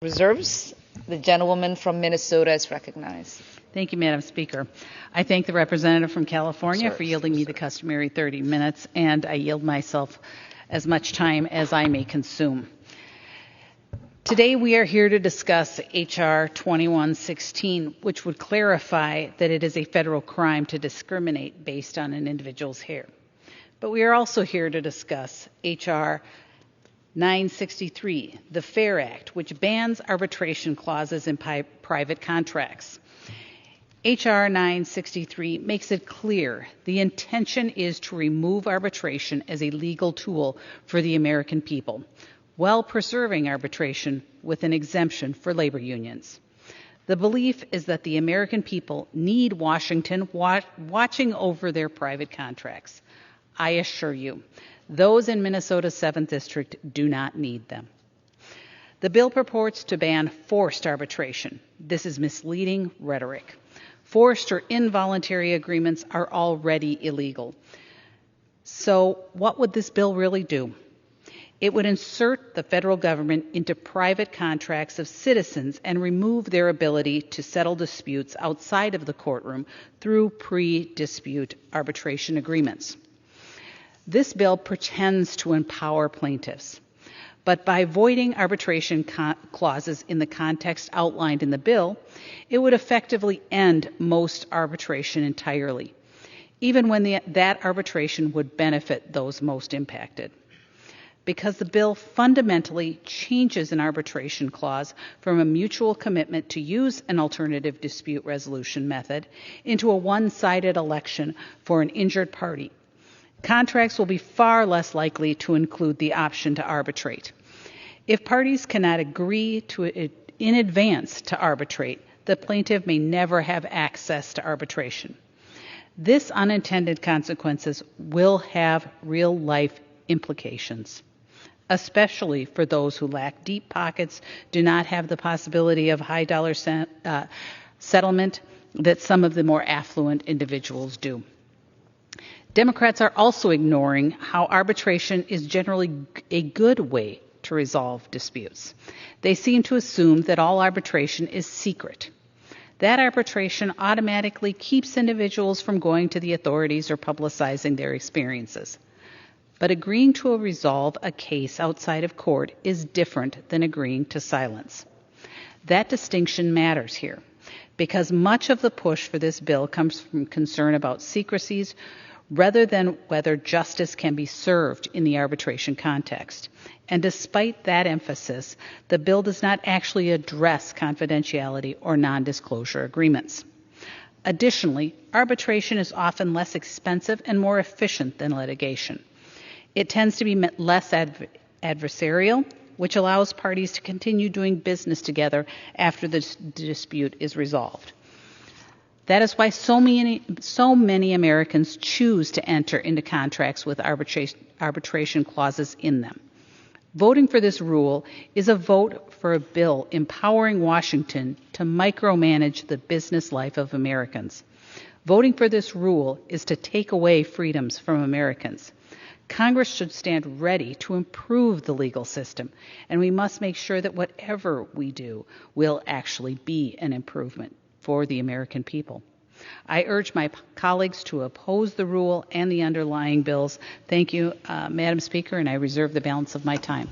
Reserves. The gentlewoman from Minnesota is recognized. Thank you, Madam Speaker. I thank the representative from California for yielding me the customary 30 minutes, and I yield myself as much time as I may consume. Today we are here to discuss H.R. 2116, which would clarify that it is a federal crime to discriminate based on an individual's hair. But we are also here to discuss H.R. 963, the FAIR Act, which bans arbitration clauses in private contracts. H.R. 963 makes it clear the intention is to remove arbitration as a legal tool for the American people, while preserving arbitration with an exemption for labor unions. The belief is that the American people need Washington watching over their private contracts. I assure you, those in Minnesota's 7th District do not need them. The bill purports to ban forced arbitration. This is misleading rhetoric. Forced or involuntary agreements are already illegal. So what would this bill really do? It would insert the federal government into private contracts of citizens and remove their ability to settle disputes outside of the courtroom through pre-dispute arbitration agreements. This bill pretends to empower plaintiffs, but by voiding arbitration clauses in the context outlined in the bill, it would effectively end most arbitration entirely, even when that arbitration would benefit those most impacted. Because the bill fundamentally changes an arbitration clause from a mutual commitment to use an alternative dispute resolution method into a one-sided election for an injured party. Contracts will be far less likely to include the option to arbitrate. If parties cannot agree to it in advance to arbitrate, the plaintiff may never have access to arbitration. This unintended consequences will have real-life implications, especially for those who lack deep pockets, do not have the possibility of high-dollar settlement that some of the more affluent individuals do. Democrats are also ignoring how arbitration is generally a good way to resolve disputes. They seem to assume that all arbitration is secret. That arbitration automatically keeps individuals from going to the authorities or publicizing their experiences. But agreeing to resolve a case outside of court is different than agreeing to silence. That distinction matters here, because much of the push for this bill comes from concern about secrecies rather than whether justice can be served in the arbitration context. And despite that emphasis, the bill does not actually address confidentiality or non-disclosure agreements. Additionally, arbitration is often less expensive and more efficient than litigation. It tends to be less adversarial, which allows parties to continue doing business together after the dispute is resolved. That is why so many Americans choose to enter into contracts with arbitration clauses in them. Voting for this rule is a vote for a bill empowering Washington to micromanage the business life of Americans. Voting for this rule is to take away freedoms from Americans. Congress should stand ready to improve the legal system, and we must make sure that whatever we do will actually be an improvement for the American people. I urge my colleagues to oppose the rule and the underlying bills. Thank you, Madam Speaker, and I reserve the balance of my time.